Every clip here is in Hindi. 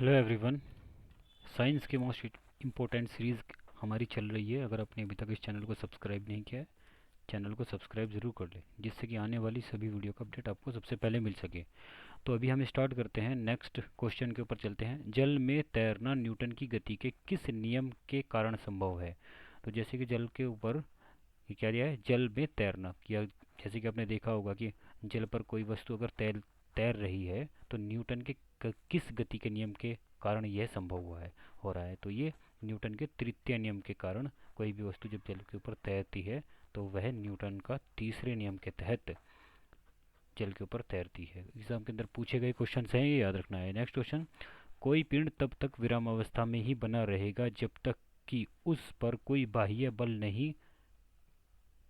Hello everyone. साइंस के मोस्ट इम्पोर्टेंट सीरीज़ हमारी चल रही है। अगर आपने अभी तक इस चैनल को सब्सक्राइब नहीं किया है, चैनल को सब्सक्राइब ज़रूर कर लें, जिससे कि आने वाली सभी वीडियो का अपडेट आपको सबसे पहले मिल सके। तो अभी हम स्टार्ट करते हैं, नेक्स्ट क्वेश्चन के ऊपर चलते हैं। जल में तैरना न्यूटन की गति के किस नियम के कारण संभव है? तो जैसे कि जल के ऊपर ये क्या दिया है, जल में तैरना किया। जैसे कि आपने देखा होगा कि जल पर कोई वस्तु अगर तैर तैर रही है तो न्यूटन के किस गति के नियम के कारण यह संभव हुआ है, हो रहा है। तो ये न्यूटन के तृतीय नियम के कारण कोई भी वस्तु जब जल के ऊपर तैरती है तो वह न्यूटन का तीसरे नियम के तहत जल के ऊपर तैरती है। एग्जाम के अंदर पूछे गए क्वेश्चन हैं, ये याद रखना है। नेक्स्ट क्वेश्चन, कोई पिंड तब तक विराम अवस्था में ही बना रहेगा जब तक कि उस पर कोई बाह्य बल नहीं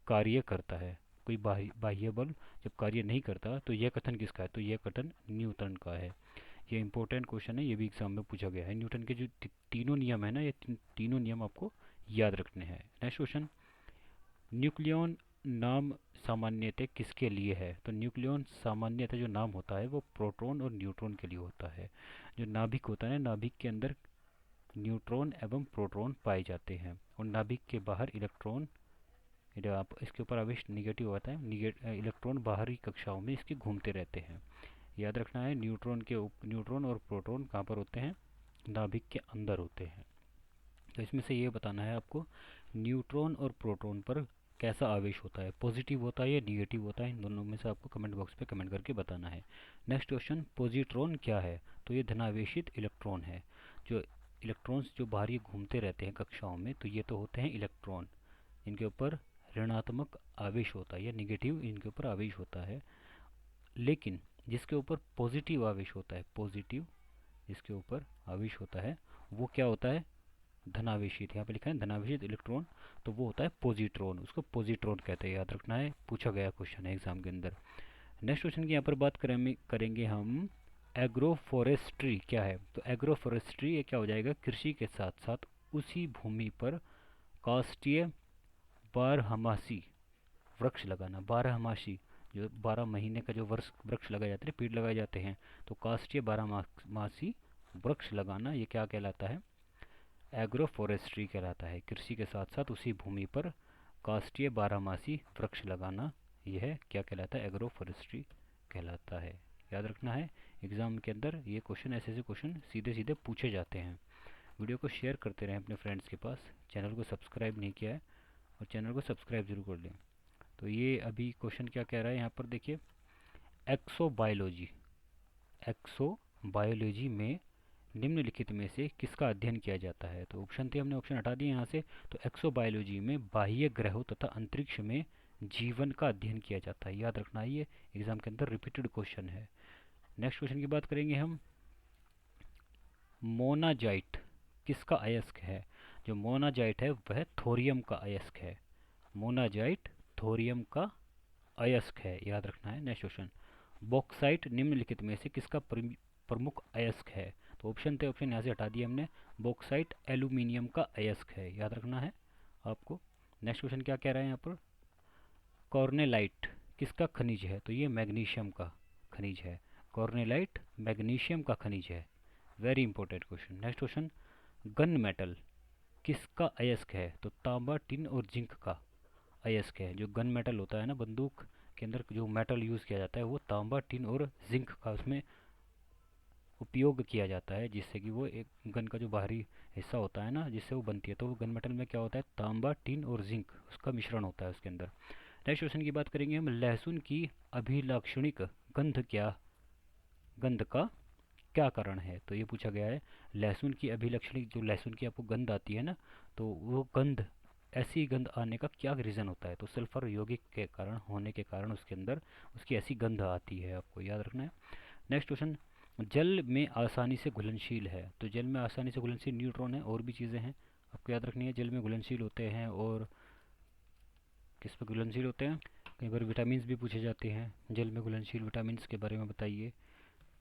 कार्य करता है। कोई बाह्य बल जब कार्य नहीं करता तो यह कथन किसका है? तो यह कथन न्यूटन का है। ये इंपॉर्टेंट क्वेश्चन है, ये भी एग्जाम में पूछा गया है। न्यूटन के जो तीनों नियम है ना, ये तीनों नियम आपको याद रखने हैं। नेक्स्ट क्वेश्चन, न्यूक्लियन नाम सामान्यतः किसके लिए है? तो न्यूक्लियन सामान्यतः जो नाम होता है वो प्रोटॉन और न्यूट्रॉन के लिए होता है। जो नाभिक होता है ना, नाभिक के अंदर न्यूट्रॉन एवं प्रोटॉन पाए जाते हैं और नाभिक के बाहर इलेक्ट्रॉन, जो आप इसके ऊपर आवेश निगेटिव होता है, इलेक्ट्रॉन बाहरी कक्षाओं में इसके घूमते रहते हैं। याद रखना है, न्यूट्रॉन और प्रोटॉन कहाँ पर होते हैं? नाभिक के अंदर होते हैं। तो इसमें से ये बताना है आपको, न्यूट्रॉन और प्रोटॉन पर कैसा आवेश होता है, पॉजिटिव होता है या निगेटिव होता है। इन दोनों में से आपको कमेंट बॉक्स पे कमेंट करके बताना है। नेक्स्ट क्वेश्चन, पॉजिट्रॉन क्या है? तो ये धनावेशित इलेक्ट्रॉन है। जो इलेक्ट्रॉन्स जो बाहर ये घूमते रहते हैं कक्षाओं में, तो ये तो होते हैं इलेक्ट्रॉन। इनके ऊपर ऋणात्मक आवेश होता है या निगेटिव इनके ऊपर आवेश होता है। लेकिन जिसके ऊपर पॉजिटिव आवेश होता है, पॉजिटिव जिसके ऊपर आवेश होता है वो क्या होता है? धनावेशित। यहाँ पे लिखा है धनावेशित इलेक्ट्रॉन, तो वो होता है पॉजिट्रॉन, उसको पॉजिट्रॉन कहते हैं। याद रखना है, पूछा गया क्वेश्चन है एग्जाम के अंदर। नेक्स्ट क्वेश्चन की यहाँ पर बात करेंगे हम, एग्रो फॉरेस्ट्री क्या है? तो एग्रो फॉरेस्ट्री ये क्या हो जाएगा? कृषि के साथ साथ उसी भूमि पर काष्ठीय बारहमासी वृक्ष लगाना। बारहमासी, जो 12 महीने का जो वृक्ष लगाए जाते हैं, पेड़ लगाए जाते हैं, तो काष्ठीय बारहमासी वृक्ष लगाना, ये क्या कहलाता है? एग्रो फॉरेस्ट्री कहलाता है। कृषि के साथ साथ उसी भूमि पर काष्ठीय बारहमासी वृक्ष लगाना, यह क्या कहलाता है? एग्रो फॉरेस्ट्री कहलाता है। याद रखना है, एग्जाम के अंदर ये क्वेश्चन, ऐसे क्वेश्चन सीधे सीधे पूछे जाते हैं। वीडियो को शेयर करते रहें अपने फ्रेंड्स के पास। चैनल को सब्सक्राइब नहीं किया है और चैनल को सब्सक्राइब जरूर कर लें। तो ये अभी क्वेश्चन क्या कह रहा है यहाँ पर देखिए, एक्सोबायोलॉजी, एक्सोबायोलॉजी में निम्नलिखित में से किसका अध्ययन किया जाता है? तो ऑप्शन थे, हमने ऑप्शन हटा दिए यहाँ से। तो एक्सोबायोलॉजी में बाह्य ग्रहों तथा अंतरिक्ष में जीवन का अध्ययन किया जाता है। याद रखना है, ये एग्जाम के अंदर रिपीटेड क्वेश्चन है। नेक्स्ट क्वेश्चन की बात करेंगे हम, मोनाजाइट किसका अयस्क है? जो मोनाजाइट है वह थोरियम का अयस्क है। मोनाजाइट थोरियम का अयस्क है, याद रखना है। नेक्स्ट क्वेश्चन, बॉक्साइट निम्नलिखित में से किसका प्रमुख अयस्क है? तो ऑप्शन थे, ऑप्शन यहाँ से हटा दिए हमने। बॉक्साइट एल्यूमिनियम का अयस्क है, याद रखना है आपको। नेक्स्ट क्वेश्चन क्या कह रहा है यहाँ पर, कॉर्नेलाइट किसका खनिज है? तो ये मैग्नीशियम का खनिज है। कॉर्नेलाइट मैग्नीशियम का खनिज है। Very important question. Next question, gun metal किसका अयस्क है? तो तांबा, टिन और जिंक का अयस्क है। जो गन मेटल होता है ना, बंदूक के अंदर जो मेटल यूज़ किया जाता है, वो तांबा, टिन और जिंक का उसमें उपयोग किया जाता है, जिससे कि वो एक गन का जो बाहरी हिस्सा होता है ना, जिससे वो बनती है। तो वो गन मेटल में क्या होता है? तांबा, टिन और जिंक, उसका मिश्रण होता है उसके अंदर। नेक्स्ट क्वेश्चन की बात करेंगे हम, लहसुन की अभिलाक्षणिक गंध क्या गंध का क्या कारण है? तो ये पूछा गया है, लहसुन की अभिलक्षणिक, जो लहसुन की आपको गंध आती है ना, तो वो गंध, ऐसी गंध आने का क्या रीज़न होता है? तो सल्फर यौगिक के कारण होने के कारण उसके अंदर उसकी ऐसी गंध आती है, आपको याद रखना है। नेक्स्ट क्वेश्चन, जल में आसानी से घुलनशील है? तो जल में आसानी से घुलनशील न्यूट्रॉन है, और भी चीज़ें हैं आपको याद रखनी है। जल में घुलनशील होते हैं, और किस पे घुलनशील होते हैं? कई बार विटामिन भी पूछे जाते हैं, जल में घुलनशील विटामिन के बारे में बताइए।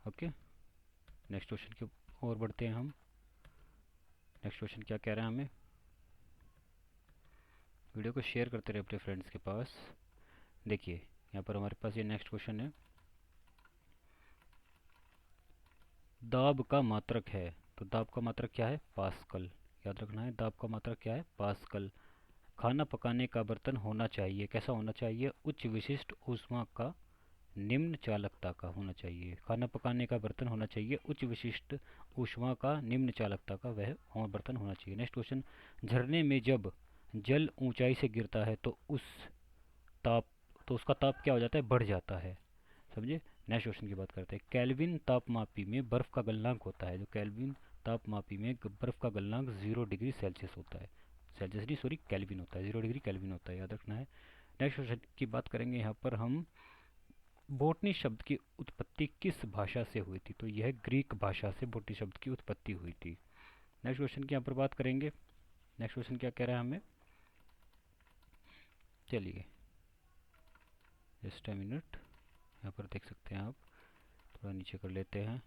ओके, नेक्स्ट क्वेश्चन की और बढ़ते हैं हम। नेक्स्ट क्वेश्चन क्या कह रहे हैं हमें, वीडियो को शेयर करते रहे अपने फ्रेंड्स के पास। देखिए यहाँ पर हमारे पास ये नेक्स्ट क्वेश्चन है, दाब का मात्रक है। तो दाब का मात्रक क्या है? पास्कल। याद रखना है, दाब का मात्रक क्या है? पास्कल। खाना पकाने का बर्तन होना चाहिए, कैसा होना चाहिए? उच्च विशिष्ट ऊष्मा का, निम्न चालकता का होना चाहिए। खाना पकाने का बर्तन होना चाहिए उच्च विशिष्ट ऊष्मा का, निम्न चालकता का, वह बर्तन होना चाहिए। नेक्स्ट क्वेश्चन, झरने में जब जल ऊंचाई से गिरता है तो ताप उसका ताप क्या हो जाता है? बढ़ जाता है। समझे? नेक्स्ट क्वेश्चन की बात करते हैं। केल्विन तापमापी में बर्फ का गलनांक होता है। जो केल्विन तापमापी में बर्फ का गलनांक 0 डिग्री सेल्सियस होता है। सेल्सियस नहीं, सॉरी, केल्विन होता है। 0 डिग्री केल्विन होता है, याद रखना है। नेक्स्ट क्वेश्चन की बात करेंगे यहाँ पर हम, बोटनी शब्द की उत्पत्ति किस भाषा से हुई थी? तो यह ग्रीक भाषा से बोटनी शब्द की उत्पत्ति हुई थी। नेक्स्ट क्वेश्चन की यहाँ पर बात करेंगे। नेक्स्ट क्वेश्चन क्या कह रहा है हमें? चलिए जस्ट अ मिनट, यहाँ पर देख सकते हैं आप, थोड़ा नीचे कर लेते हैं।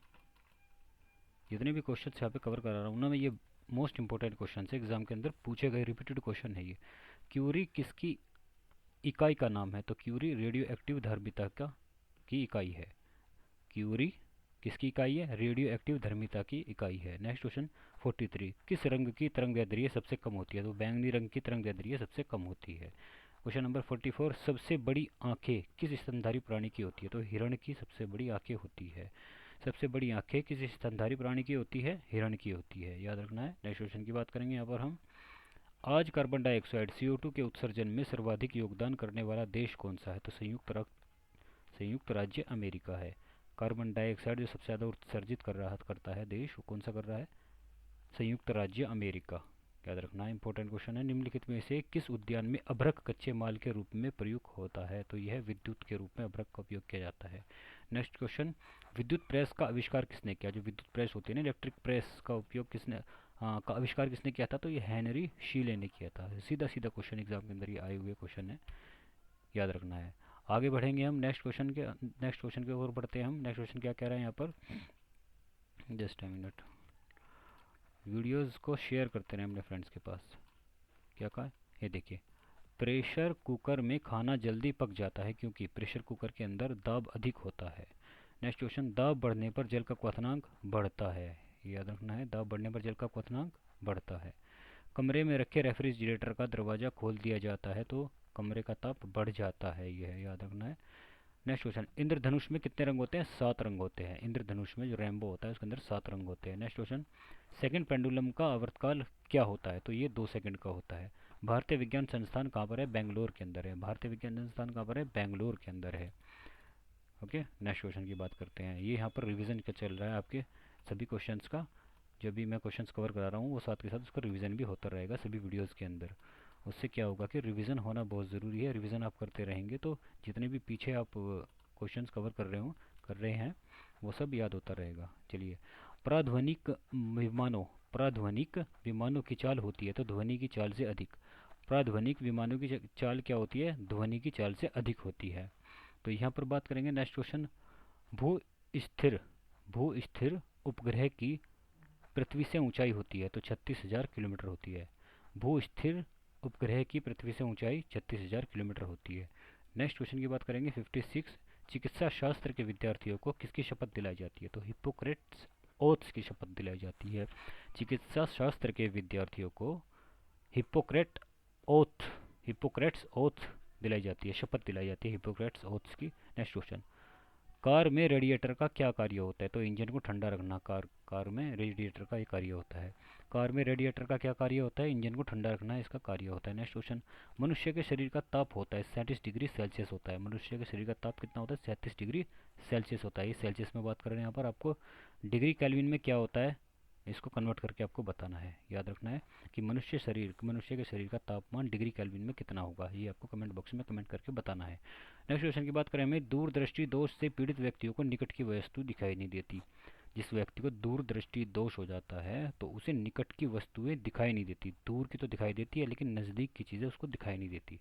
जितने भी क्वेश्चन यहाँ पे कवर करा रहा हूँ ना मैं, ये मोस्ट इंपॉर्टेंट क्वेश्चन है, एग्जाम के अंदर पूछे गए रिपीटेड क्वेश्चन है ये। क्यूरी किसकी इकाई का नाम है? तो क्यूरी रेडियो एक्टिव धर्मिता का की इकाई है। क्यूरी किसकी इकाई है? रेडियो एक्टिव धर्मिता की इकाई है। नेक्स्ट क्वेश्चन 43, किस रंग की तरंगदैर्ध्य सबसे कम होती है? तो बैंगनी रंग की तरंगदैर्ध्य सबसे कम होती है। क्वेश्चन नंबर 44, सबसे बड़ी आंखें किस स्तनधारी प्राणी की होती है? तो हिरण की सबसे बड़ी आंखें होती है। सबसे बड़ी आंखें किस स्तनधारी प्राणी की होती है? हिरण की होती है, याद रखना है। नेक्स्ट क्वेश्चन की बात करेंगे यहाँ पर हम, आज कार्बन डाइऑक्साइड CO2 के उत्सर्जन में सर्वाधिक योगदान करने वाला देश कौन सा है? तो संयुक्त राज्य अमेरिका है। कार्बन डाइऑक्साइड जो सबसे ज़्यादा उत्सर्जित करता है देश, वो कौन सा कर रहा है? संयुक्त राज्य अमेरिका, याद रखना है। इंपॉर्टेंट क्वेश्चन है, निम्नलिखित में से किस उद्यान में अभ्रक कच्चे माल के रूप में प्रयुक्त होता है? तो यह विद्युत के रूप में अभ्रक का उपयोग किया जाता है। नेक्स्ट क्वेश्चन, विद्युत प्रेस का आविष्कार किसने किया? जो विद्युत प्रेस होती है ना, इलेक्ट्रिक प्रेस का उपयोग किसने, का आविष्कार किसने किया था? तो ये हेनरी शीले ने किया था। सीधा सीधा क्वेश्चन एग्जाम के अंदर ये आए हुए क्वेश्चन है, याद रखना है। आगे बढ़ेंगे हम नेक्स्ट क्वेश्चन के ओर बढ़ते हैं हम। नेक्स्ट क्वेश्चन क्या कह रहे हैं यहाँ पर? जस्ट अ मिनट, वीडियोस को शेयर करते रहे अपने फ्रेंड्स के पास। क्या कहा है? ये देखिए, प्रेशर कुकर में खाना जल्दी पक जाता है क्योंकि प्रेशर कुकर के अंदर दाब अधिक होता है। नेक्स्ट क्वेश्चन, दाब बढ़ने पर जल का क्वथनांक बढ़ता है। याद रखना है, दाब बढ़ने पर जल का क्वथनांक बढ़ता है। कमरे में रखे रेफ्रिजरेटर का दरवाज़ा खोल दिया जाता है तो कमरे का ताप बढ़ जाता है, यह याद रखना है। नेक्स्ट क्वेश्चन, इंद्रधनुष में कितने रंग होते हैं? 7 रंग होते हैं। इंद्रधनुष में जो रेनबो होता है उसके अंदर 7 रंग होते हैं। नेक्स्ट क्वेश्चन, सेकंड पेंडुलम का आवर्तकाल क्या होता है? तो ये 2 सेकंड का होता है। भारतीय विज्ञान संस्थान कहाँ पर है? बेंगलोर के अंदर है। भारतीय विज्ञान संस्थान कहाँ पर है? बेंगलोर के अंदर है। ओके, नेक्स्ट क्वेश्चन की बात करते हैं। ये यहाँ पर रिवीजन का चल रहा है आपके सभी क्वेश्चंस का। जो भी मैं क्वेश्चंस कवर करा रहा हूँ वो साथ के साथ उसका रिवीजन भी होता रहेगा सभी वीडियोज़ के अंदर। उससे क्या होगा कि रिवीजन होना बहुत ज़रूरी है। रिवीजन आप करते रहेंगे तो जितने भी पीछे आप क्वेश्चंस कवर कर रहे हैं वो सब याद होता रहेगा। चलिए, प्राध्वनिक प्राध्वनिक विमानों की चाल होती है तो ध्वनि की चाल से अधिक। प्राध्वनिक विमानों की चाल क्या होती है? ध्वनि की चाल से अधिक होती है। तो यहाँ पर बात करेंगे नेक्स्ट क्वेश्चन, भू स्थिर भू स्थिर उपग्रह की पृथ्वी से ऊंचाई होती है तो 36,000 किलोमीटर होती है। भू स्थिर उपग्रह की पृथ्वी से ऊंचाई 36,000 किलोमीटर होती है। नेक्स्ट क्वेश्चन की बात करेंगे 56, चिकित्सा शास्त्र के विद्यार्थियों को किसकी शपथ दिलाई जाती है? तो हिप्पोक्रेट्स ओथ्स की शपथ दिलाई जाती है। चिकित्सा शास्त्र के विद्यार्थियों को हिप्पोक्रेट ओथ हिप्पोक्रेट्स ओथ दिलाई जाती है, शपथ दिलाई जाती है हिप्पोक्रेट्स ओथ्स की। नेक्स्ट क्वेश्चन, कार में रेडिएटर का क्या कार्य होता है? तो इंजन को ठंडा रखना कार में रेडिएटर का ये कार्य होता है। कार में रेडिएटर का क्या कार्य होता है? इंजन को ठंडा रखना इसका कार्य होता है। नेक्स्ट क्वेश्चन, मनुष्य के शरीर का ताप होता है 37 डिग्री सेल्सियस होता है। मनुष्य के शरीर का ताप कितना होता है? 37 डिग्री सेल्सियस होता है। ये सेल्सियस में बात कर रहे हैं यहाँ पर। आपको डिग्री केल्विन में क्या होता है इसको कन्वर्ट करके आपको बताना है। याद रखना है कि मनुष्य के शरीर का तापमान डिग्री केल्विन में कितना होगा, ये आपको कमेंट बॉक्स में कमेंट करके बताना है। नेक्स्ट क्वेश्चन की बात करें हमें, दूरदृष्टि दोष से पीड़ित व्यक्तियों को निकट की वस्तु दिखाई नहीं देती। जिस व्यक्ति को दूरदृष्टि दोष हो जाता है तो उसे निकट की वस्तुएं दिखाई नहीं देती। दूर की तो दिखाई देती है लेकिन नज़दीक की चीज़ें उसको दिखाई नहीं देती।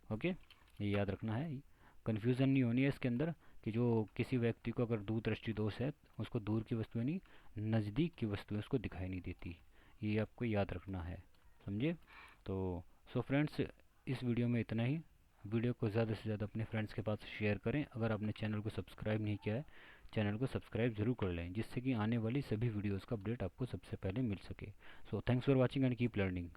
ओके, ये याद रखना है, कन्फ्यूज़न नहीं होनी है इसके अंदर कि जो किसी व्यक्ति को अगर दूरदृष्टि दोष है उसको दूर की वस्तुएं नहीं, नज़दीक की वस्तुएं उसको दिखाई नहीं देती। ये आपको याद रखना है, समझे? तो सो फ्रेंड्स, इस वीडियो में इतना ही। वीडियो को ज़्यादा से ज़्यादा अपने फ्रेंड्स के पास शेयर करें। अगर आपने चैनल को सब्सक्राइब नहीं किया है, चैनल को सब्सक्राइब जरूर कर लें, जिससे कि आने वाली सभी वीडियोज़ का अपडेट आपको सबसे पहले मिल सके। So thanks for watching and keep learning.